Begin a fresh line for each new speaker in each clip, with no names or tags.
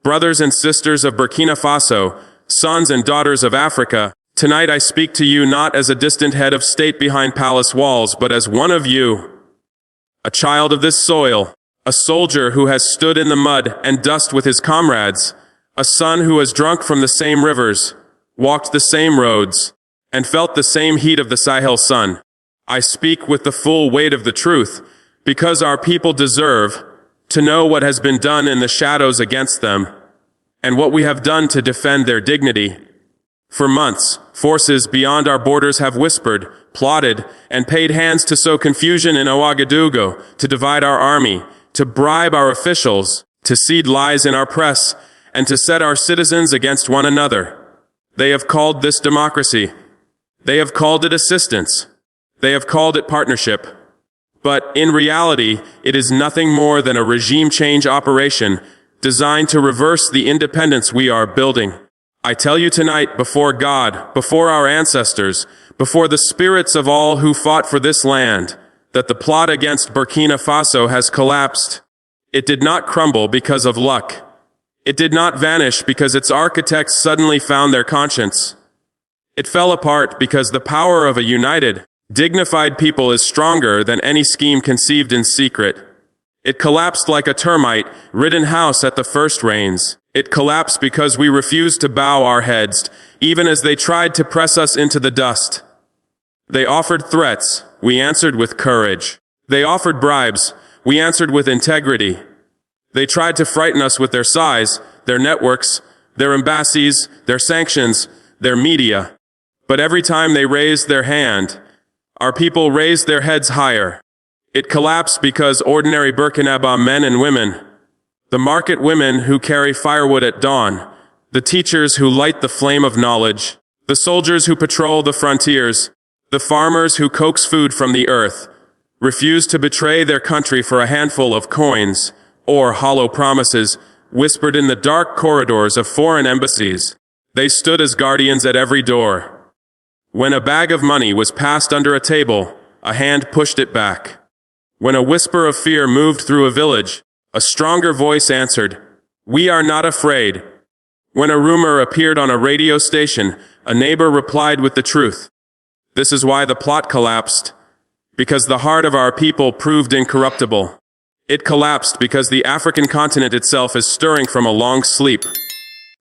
Brothers and sisters of Burkina Faso, sons and daughters of Africa, tonight I speak to you not as a distant head of state behind palace walls, but as one of you, a child of this soil, a soldier who has stood in the mud and dust with his comrades, a son who has drunk from the same rivers, walked the same roads, and felt the same heat of the Sahel sun. I speak with the full weight of the truth, because our people deserve to know what has been done in the shadows against them, and what we have done to defend their dignity. For months, forces beyond our borders have whispered, plotted, and paid hands to sow confusion in Ouagadougou, to divide our army, to bribe our officials, to seed lies in our press, and to set our citizens against one another. They have called this democracy. They have called it assistance. They have called it partnership. But in reality, it is nothing more than a regime change operation designed to reverse the independence we are building. I tell you tonight, before God, before our ancestors, before the spirits of all who fought for this land, that the plot against Burkina Faso has collapsed. It did not crumble because of luck. It did not vanish because its architects suddenly found their conscience. It fell apart because the power of a united, dignified people is stronger than any scheme conceived in secret. It collapsed like a termite-ridden house at the first rains. It collapsed because we refused to bow our heads, even as they tried to press us into the dust. They offered threats, we answered with courage. They offered bribes, we answered with integrity. They tried to frighten us with their size, their networks, their embassies, their sanctions, their media. But every time they raised their hand, our people raised their heads higher. It collapsed because ordinary Burkinabè men and women, the market women who carry firewood at dawn, the teachers who light the flame of knowledge, the soldiers who patrol the frontiers, the farmers who coax food from the earth, refused to betray their country for a handful of coins or hollow promises whispered in the dark corridors of foreign embassies. They stood as guardians at every door. When a bag of money was passed under a table, a hand pushed it back. When a whisper of fear moved through a village, a stronger voice answered, "We are not afraid." When a rumor appeared on a radio station, a neighbor replied with the truth. This is why the plot collapsed, because the heart of our people proved incorruptible. It collapsed because the African continent itself is stirring from a long sleep.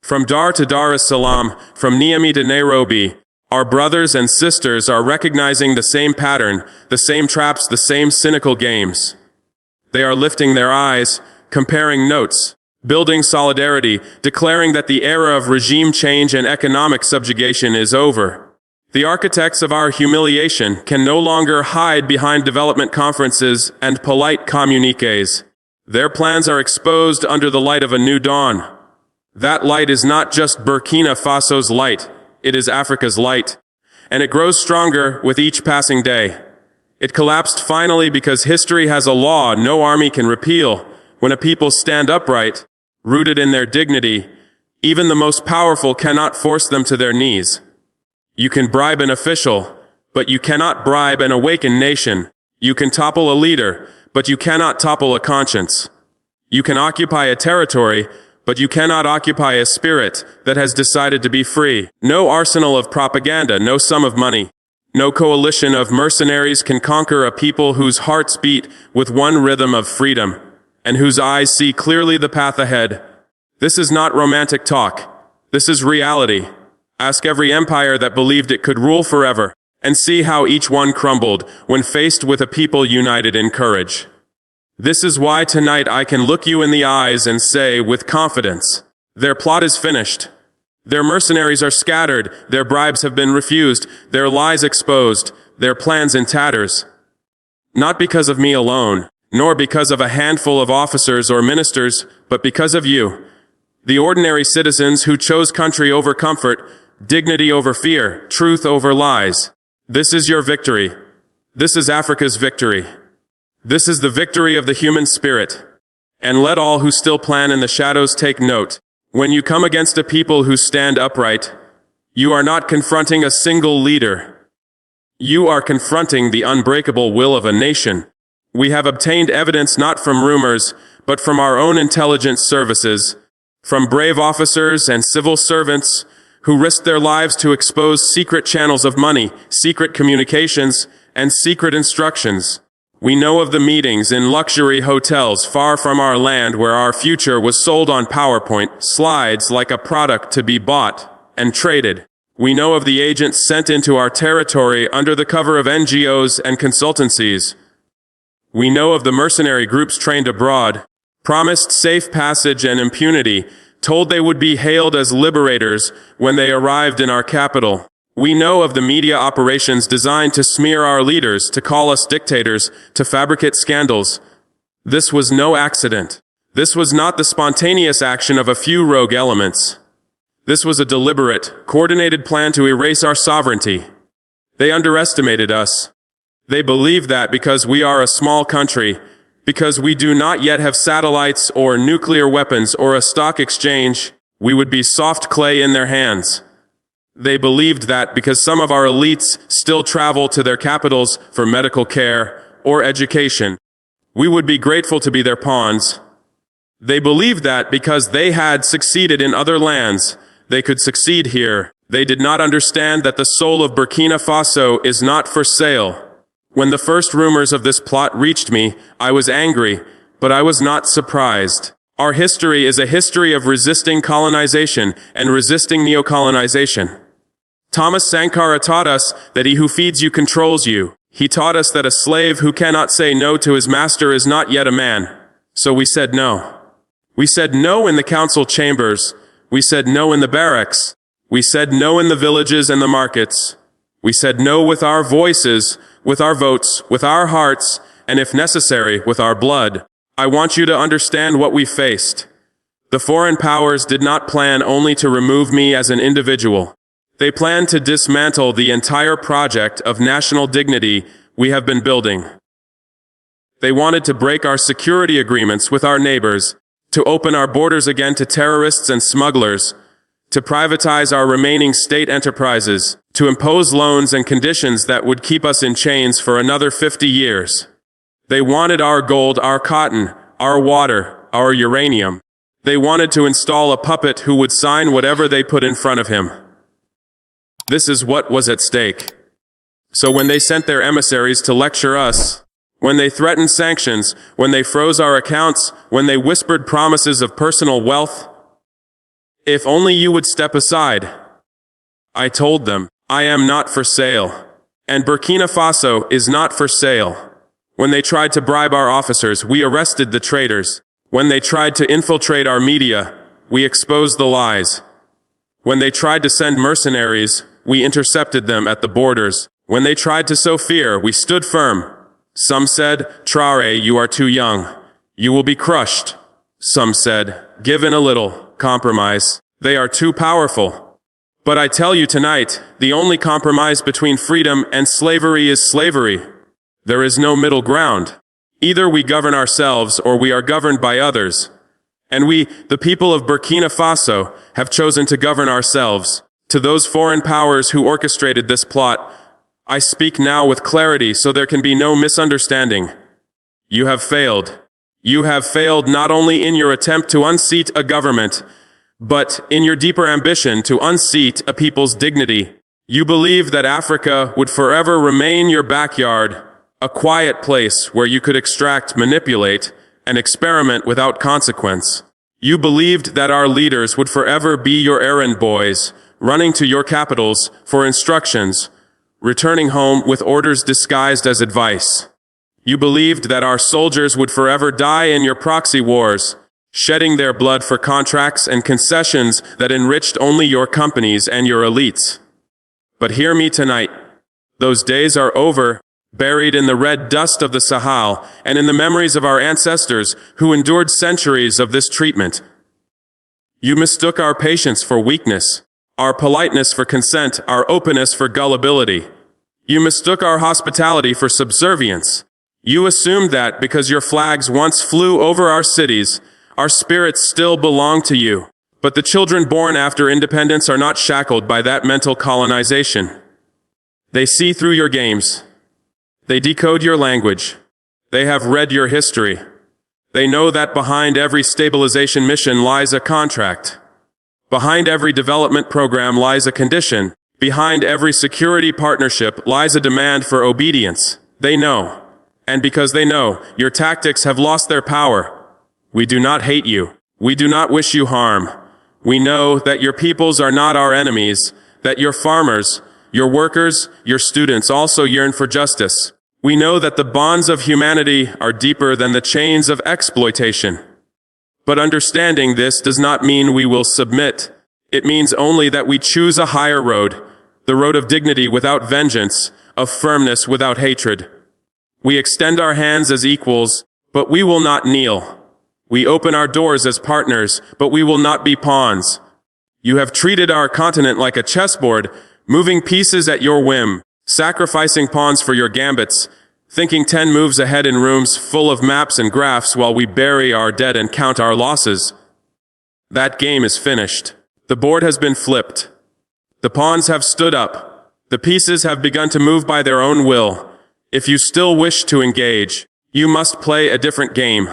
From Dar to Dar es Salaam, from Niamey to Nairobi, our brothers and sisters are recognizing the same pattern, the same traps, the same cynical games. They are lifting their eyes, comparing notes, building solidarity, declaring that the era of regime change and economic subjugation is over. The architects of our humiliation can no longer hide behind development conferences and polite communiques. Their plans are exposed under the light of a new dawn. That light is not just Burkina Faso's light, it is Africa's light. And it grows stronger with each passing day. It collapsed finally because history has a law no army can repeal. When a people stand upright, rooted in their dignity, even the most powerful cannot force them to their knees. You can bribe an official, but you cannot bribe an awakened nation. You can topple a leader, but you cannot topple a conscience. You can occupy a territory, but you cannot occupy a spirit that has decided to be free. No arsenal of propaganda, no sum of money, no coalition of mercenaries can conquer a people whose hearts beat with one rhythm of freedom, and whose eyes see clearly the path ahead. This is not romantic talk. This is reality. Ask every empire that believed it could rule forever, and see how each one crumbled when faced with a people united in courage. This is why tonight I can look you in the eyes and say with confidence, their plot is finished. Their mercenaries are scattered, their bribes have been refused, their lies exposed, their plans in tatters. Not because of me alone, nor because of a handful of officers or ministers, but because of you, the ordinary citizens who chose country over comfort, dignity over fear, truth over lies. This is your victory. This is Africa's victory. This is the victory of the human spirit. And let all who still plan in the shadows take note. When you come against a people who stand upright, you are not confronting a single leader. You are confronting the unbreakable will of a nation. We have obtained evidence not from rumors, but from our own intelligence services, from brave officers and civil servants who risked their lives to expose secret channels of money, secret communications, and secret instructions. We know of the meetings in luxury hotels far from our land where our future was sold on PowerPoint slides like a product to be bought and traded. We know of the agents sent into our territory under the cover of NGOs and consultancies. We know of the mercenary groups trained abroad, promised safe passage and impunity, told they would be hailed as liberators when they arrived in our capital. We know of the media operations designed to smear our leaders, to call us dictators, to fabricate scandals. This was no accident. This was not the spontaneous action of a few rogue elements. This was a deliberate, coordinated plan to erase our sovereignty. They underestimated us. They believe that because we are a small country, because we do not yet have satellites or nuclear weapons or a stock exchange, we would be soft clay in their hands. They believed that because some of our elites still travel to their capitals for medical care or education, we would be grateful to be their pawns. They believed that because they had succeeded in other lands, they could succeed here. They did not understand that the soul of Burkina Faso is not for sale. When the first rumors of this plot reached me, I was angry, but I was not surprised. Our history is a history of resisting colonization and resisting neocolonization. Thomas Sankara taught us that he who feeds you controls you. He taught us that a slave who cannot say no to his master is not yet a man. So we said no. We said no in the council chambers. We said no in the barracks. We said no in the villages and the markets. We said no with our voices, with our votes, with our hearts, and if necessary, with our blood. I want you to understand what we faced. The foreign powers did not plan only to remove me as an individual. They planned to dismantle the entire project of national dignity we have been building. They wanted to break our security agreements with our neighbors, to open our borders again to terrorists and smugglers, to privatize our remaining state enterprises, to impose loans and conditions that would keep us in chains for another 50 years. They wanted our gold, our cotton, our water, our uranium. They wanted to install a puppet who would sign whatever they put in front of him. This is what was at stake. So when they sent their emissaries to lecture us, when they threatened sanctions, when they froze our accounts, when they whispered promises of personal wealth, if only you would step aside. I told them, I am not for sale. And Burkina Faso is not for sale. When they tried to bribe our officers, we arrested the traitors. When they tried to infiltrate our media, we exposed the lies. When they tried to send mercenaries, we intercepted them at the borders. When they tried to sow fear, we stood firm. Some said, Traore, you are too young. You will be crushed. Some said, given a little, compromise. They are too powerful. But I tell you tonight, the only compromise between freedom and slavery is slavery. There is no middle ground. Either we govern ourselves or we are governed by others. And we, the people of Burkina Faso, have chosen to govern ourselves. To those foreign powers who orchestrated this plot, I speak now with clarity so there can be no misunderstanding. You have failed. You have failed not only in your attempt to unseat a government, but in your deeper ambition to unseat a people's dignity. You believe that Africa would forever remain your backyard, a quiet place where you could extract, manipulate, and experiment without consequence. You believed that our leaders would forever be your errand boys, running to your capitals for instructions, returning home with orders disguised as advice. You believed that our soldiers would forever die in your proxy wars, shedding their blood for contracts and concessions that enriched only your companies and your elites. But hear me tonight. Those days are over, buried in the red dust of the Sahel and in the memories of our ancestors who endured centuries of this treatment. You mistook our patience for weakness, our politeness for consent, our openness for gullibility. You mistook our hospitality for subservience. You assumed that because your flags once flew over our cities, our spirits still belong to you. But the children born after independence are not shackled by that mental colonization. They see through your games. They decode your language. They have read your history. They know that behind every stabilization mission lies a contract. Behind every development program lies a condition. Behind every security partnership lies a demand for obedience. They know. And because they know, your tactics have lost their power. We do not hate you. We do not wish you harm. We know that your peoples are not our enemies, that your farmers, your workers, your students also yearn for justice. We know that the bonds of humanity are deeper than the chains of exploitation. But understanding this does not mean we will submit. It means only that we choose a higher road, the road of dignity without vengeance, of firmness without hatred. We extend our hands as equals, but we will not kneel. We open our doors as partners, but we will not be pawns. You have treated our continent like a chessboard, moving pieces at your whim, sacrificing pawns for your gambits, thinking 10 moves ahead in rooms full of maps and graphs while we bury our dead and count our losses. That game is finished. The board has been flipped. The pawns have stood up. The pieces have begun to move by their own will. If you still wish to engage, you must play a different game.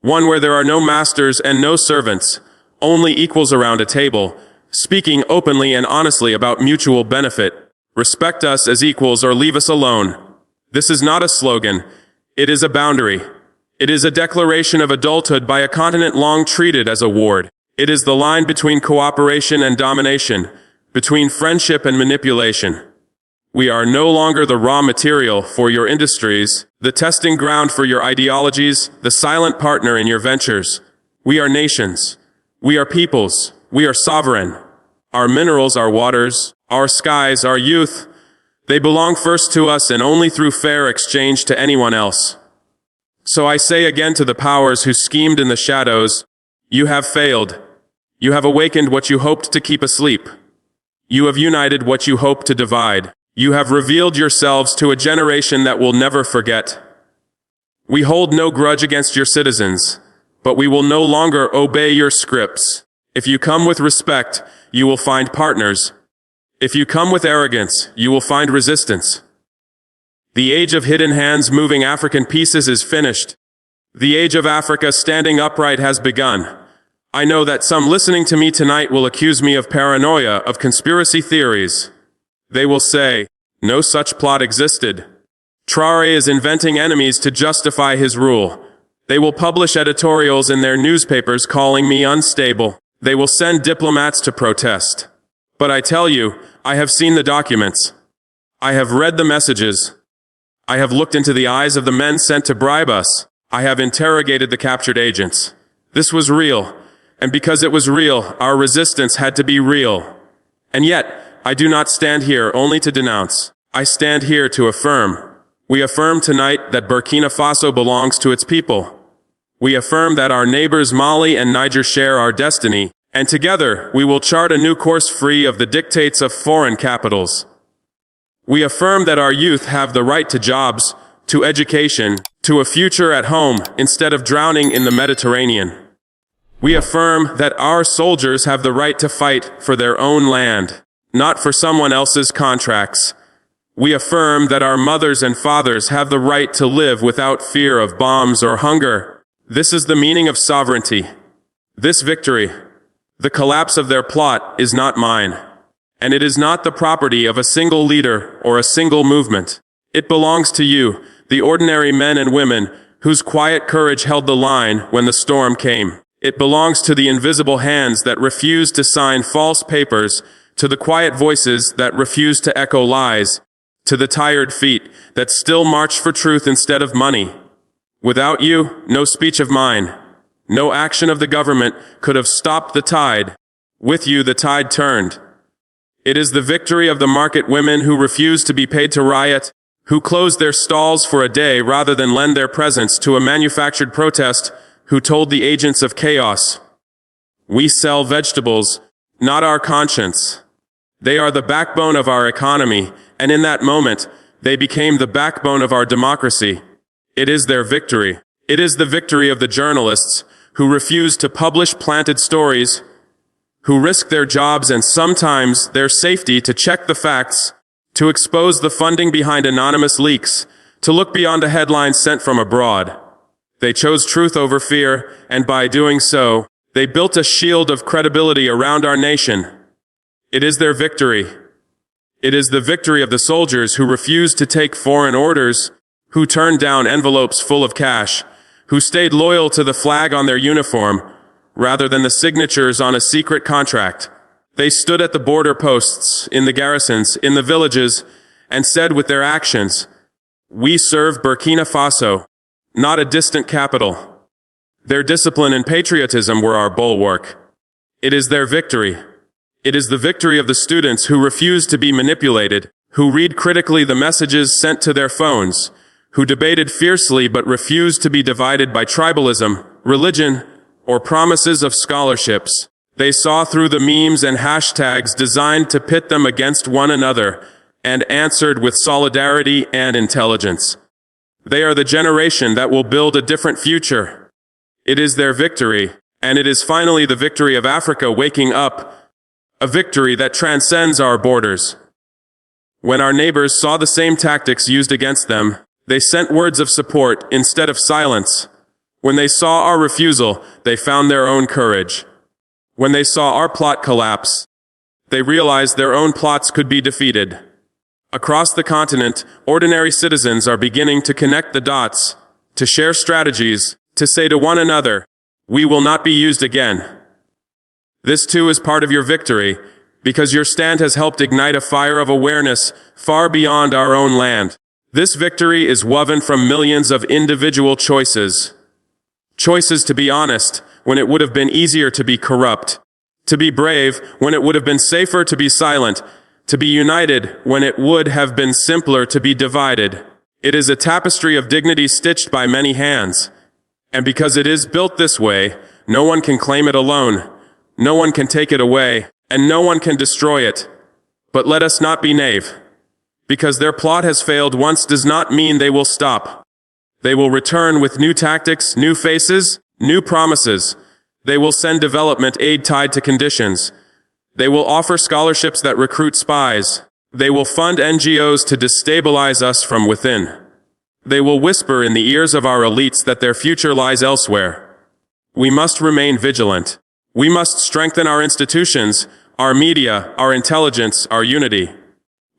One where there are no masters and no servants, only equals around a table, speaking openly and honestly about mutual benefit. Respect us as equals or leave us alone. This is not a slogan. It is a boundary. It is a declaration of adulthood by a continent long treated as a ward. It is the line between cooperation and domination, between friendship and manipulation. We are no longer the raw material for your industries, the testing ground for your ideologies, the silent partner in your ventures. We are nations. We are peoples. We are sovereign. Our minerals, our waters, our skies, our youth, they belong first to us and only through fair exchange to anyone else. So I say again to the powers who schemed in the shadows, you have failed. You have awakened what you hoped to keep asleep. You have united what you hoped to divide. You have revealed yourselves to a generation that will never forget. We hold no grudge against your citizens, but we will no longer obey your scripts. If you come with respect, you will find partners. If you come with arrogance, you will find resistance. The age of hidden hands moving African pieces is finished. The age of Africa standing upright has begun. I know that some listening to me tonight will accuse me of paranoia, of conspiracy theories. They will say, no such plot existed. Traore is inventing enemies to justify his rule. They will publish editorials in their newspapers calling me unstable. They will send diplomats to protest. But I tell you, I have seen the documents. I have read the messages. I have looked into the eyes of the men sent to bribe us. I have interrogated the captured agents. This was real. And because it was real, our resistance had to be real. And yet, I do not stand here only to denounce. I stand here to affirm. We affirm tonight that Burkina Faso belongs to its people. We affirm that our neighbors Mali and Niger share our destiny, and together we will chart a new course free of the dictates of foreign capitals. We affirm that our youth have the right to jobs, to education, to a future at home instead of drowning in the Mediterranean. We affirm that our soldiers have the right to fight for their own land, not for someone else's contracts. We affirm that our mothers and fathers have the right to live without fear of bombs or hunger. This is the meaning of sovereignty. This victory, the collapse of their plot, is not mine. And it is not the property of a single leader or a single movement. It belongs to you, the ordinary men and women whose quiet courage held the line when the storm came. It belongs to the invisible hands that refused to sign false papers, to the quiet voices that refused to echo lies, to the tired feet that still march for truth instead of money. Without you, no speech of mine, no action of the government could have stopped the tide. With you, the tide turned. It is the victory of the market women who refused to be paid to riot, who closed their stalls for a day rather than lend their presence to a manufactured protest, who told the agents of chaos, "We sell vegetables, not our conscience." They are the backbone of our economy, and in that moment, they became the backbone of our democracy. It is their victory. It is the victory of the journalists who refuse to publish planted stories, who risk their jobs and sometimes their safety to check the facts, to expose the funding behind anonymous leaks, to look beyond a headline sent from abroad. They chose truth over fear, and by doing so, they built a shield of credibility around our nation. It is their victory. It is the victory of the soldiers who refused to take foreign orders, who turned down envelopes full of cash, who stayed loyal to the flag on their uniform, rather than the signatures on a secret contract. They stood at the border posts, in the garrisons, in the villages, and said with their actions, "We serve Burkina Faso, not a distant capital." Their discipline and patriotism were our bulwark. It is their victory. It is the victory of the students who refused to be manipulated, who read critically the messages sent to their phones, who debated fiercely but refused to be divided by tribalism, religion, or promises of scholarships. They saw through the memes and hashtags designed to pit them against one another and answered with solidarity and intelligence. They are the generation that will build a different future. It is their victory, and it is finally the victory of Africa waking up, a victory that transcends our borders. When our neighbors saw the same tactics used against them, they sent words of support instead of silence. When they saw our refusal, they found their own courage. When they saw our plot collapse, they realized their own plots could be defeated. Across the continent, ordinary citizens are beginning to connect the dots, to share strategies, to say to one another, "We will not be used again." This too is part of your victory, because your stand has helped ignite a fire of awareness far beyond our own land. This victory is woven from millions of individual choices. Choices to be honest when it would have been easier to be corrupt, to be brave when it would have been safer to be silent, to be united when it would have been simpler to be divided. It is a tapestry of dignity stitched by many hands. And because it is built this way, no one can claim it alone, no one can take it away, and no one can destroy it. But let us not be naive. Because their plot has failed once does not mean they will stop. They will return with new tactics, new faces, new promises. They will send development aid tied to conditions. They will offer scholarships that recruit spies. They will fund NGOs to destabilize us from within. They will whisper in the ears of our elites that their future lies elsewhere. We must remain vigilant. We must strengthen our institutions, our media, our intelligence, our unity.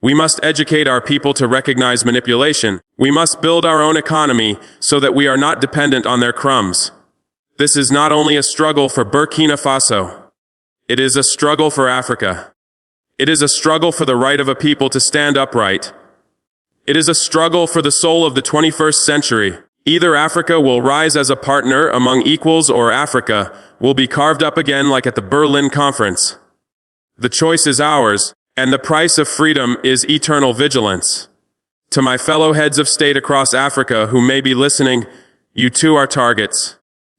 We must educate our people to recognize manipulation. We must build our own economy so that we are not dependent on their crumbs. This is not only a struggle for Burkina Faso. It is a struggle for Africa. It is a struggle for the right of a people to stand upright. It is a struggle for the soul of the 21st century. Either Africa will rise as a partner among equals or Africa will be carved up again like at the Berlin Conference. The choice is ours, and the price of freedom is eternal vigilance. To my fellow heads of state across Africa who may be listening, you too are targets.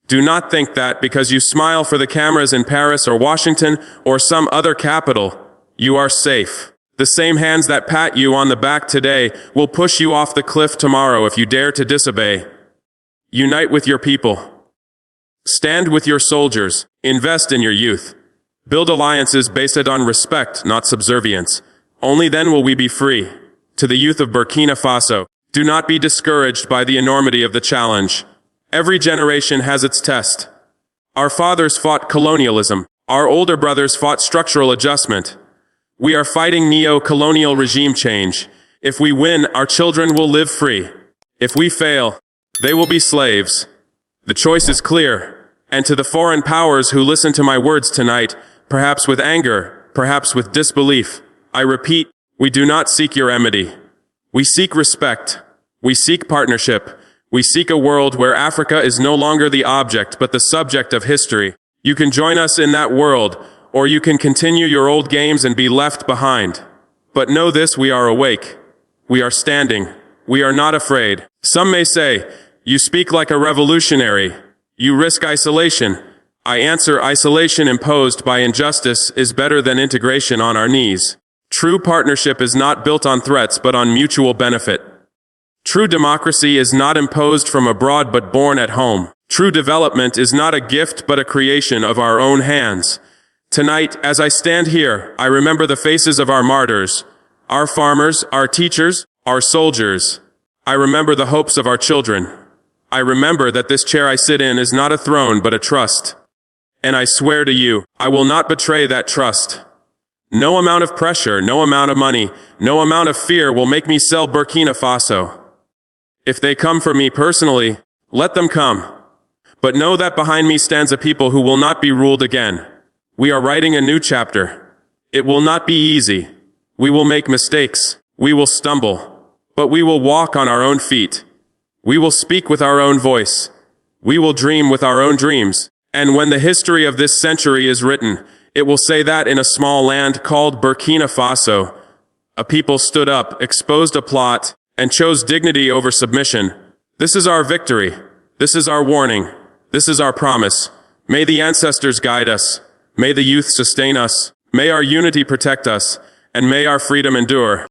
Do not think that because you smile for the cameras in Paris or Washington or some other capital, you are safe. The same hands that pat you on the back today will push you off the cliff tomorrow if you dare to disobey. Unite with your people. Stand with your soldiers. Invest in your youth. Build alliances based on respect, not subservience. Only then will we be free. To the youth of Burkina Faso, do not be discouraged by the enormity of the challenge. Every generation has its test. Our fathers fought colonialism. Our older brothers fought structural adjustment. We are fighting neocolonial regime change. If we win, our children will live free. If we fail, they will be slaves. The choice is clear. And to the foreign powers who listen to my words tonight, perhaps with anger, perhaps with disbelief, I repeat, we do not seek your enmity. We seek respect. We seek partnership. We seek a world where Africa is no longer the object but the subject of history. You can join us in that world, or you can continue your old games and be left behind. But know this, we are awake. We are standing. We are not afraid. Some may say, you speak like a revolutionary. You risk isolation. I answer, isolation imposed by injustice is better than integration on our knees. True partnership is not built on threats but on mutual benefit. True democracy is not imposed from abroad but born at home. True development is not a gift but a creation of our own hands. Tonight, as I stand here, I remember the faces of our martyrs, our farmers, our teachers, our soldiers. I remember the hopes of our children. I remember that this chair I sit in is not a throne but a trust. And I swear to you, I will not betray that trust. No amount of pressure, no amount of money, no amount of fear will make me sell Burkina Faso. If they come for me personally, let them come. But know that behind me stands a people who will not be ruled again. We are writing a new chapter. It will not be easy. We will make mistakes. We will stumble. But we will walk on our own feet. We will speak with our own voice. We will dream with our own dreams. And when the history of this century is written, it will say that in a small land called Burkina Faso, a people stood up, exposed a plot, and chose dignity over submission. This is our victory. This is our warning. This is our promise. May the ancestors guide us. May the youth sustain us. May our unity protect us. And may our freedom endure.